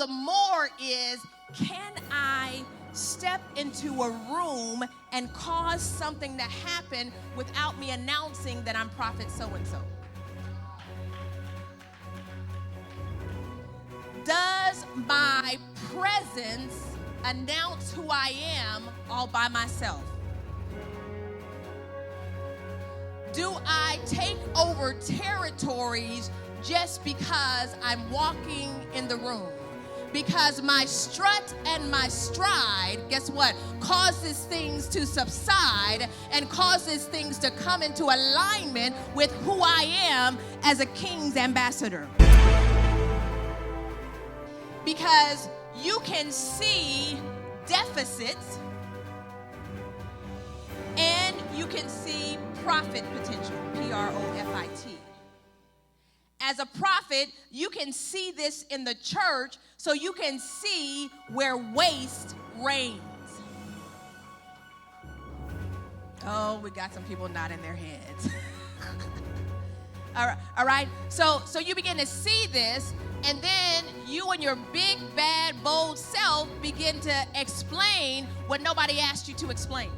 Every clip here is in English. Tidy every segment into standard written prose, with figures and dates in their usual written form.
The more is, can I step into a room and cause something to happen without me announcing that I'm prophet so-and-so? Does my presence announce who I am all by myself? Do I take over territories just because I'm walking in the room? Because my strut and my stride, guess what, causes things to subside and causes things to come into alignment with who I am as a king's ambassador. Because you can see deficits and you can see profit potential, P-R-O-F-I-T. As a prophet, you can see this in the church, so you can see where waste reigns. Oh, we got some people nodding their heads. All right. So you begin to see this, and then you and your big, bad, bold self begin to explain what nobody asked you to explain.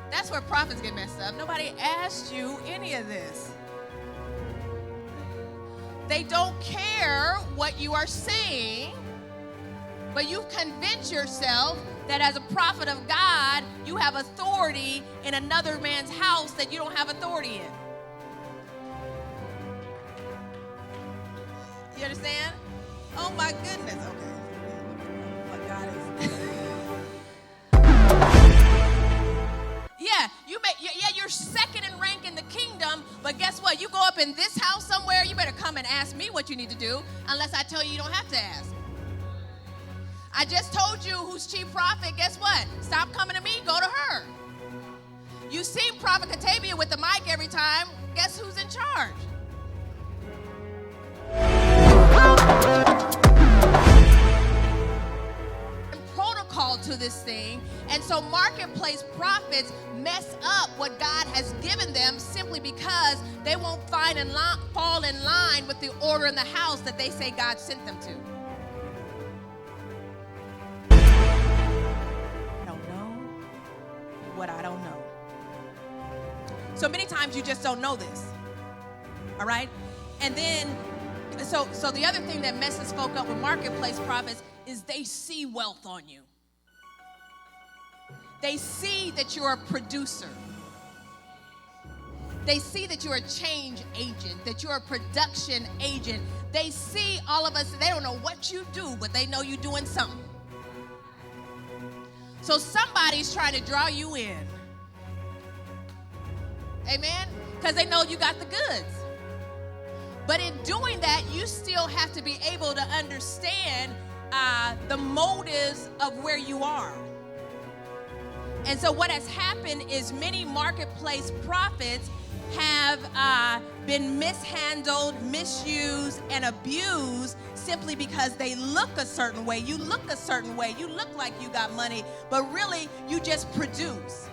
That's where prophets get messed up. Nobody asked you any of this. They don't care what you are saying, but you've convinced yourself that as a prophet of God, you have authority in another man's house that you don't have authority in. You understand? Oh my goodness. Okay. What God is. You're second in rank in the kingdom, but guess what? You go up in this house somewhere, you better come and ask me what you need to do, unless I tell you you don't have to ask. I just told you who's chief prophet. Guess what? Stop coming to me, go to her. You see Prophet Katavia with the mic every time. Guess who's in charge? Protocol to this thing, and so marketplace prophets mess up what God has given them simply because they won't fall in line with the order in the house that they say God sent them to. I don't know what I don't know. So many times you just don't know this. All right? And then, so the other thing that messes folk up with marketplace prophets is they see wealth on you. They see that you're a producer. They see that you're a change agent, that you're a production agent. They see all of us, they don't know what you do, but they know you're doing something. So somebody's trying to draw you in. Amen? Because they know you got the goods. But in doing that, you still have to be able to understand the motives of where you are. And so what has happened is many marketplace prophets have been mishandled, misused, and abused simply because they look a certain way. You look a certain way. You look like you got money, but really you just produce.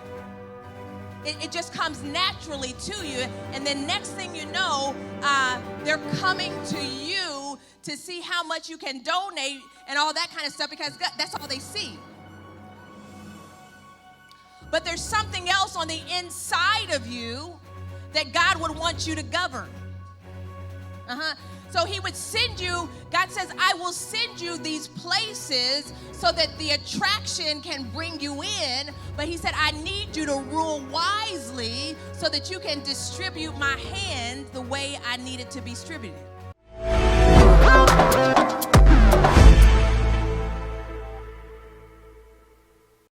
It just comes naturally to you. And then next thing you know, they're coming to you to see how much you can donate and all that kind of stuff because that's all they see. But there's something else on the inside of you that God would want you to govern. So he would send you, God says, I will send you these places so that the attraction can bring you in. But he said, I need you to rule wisely so that you can distribute my hand the way I need it to be distributed.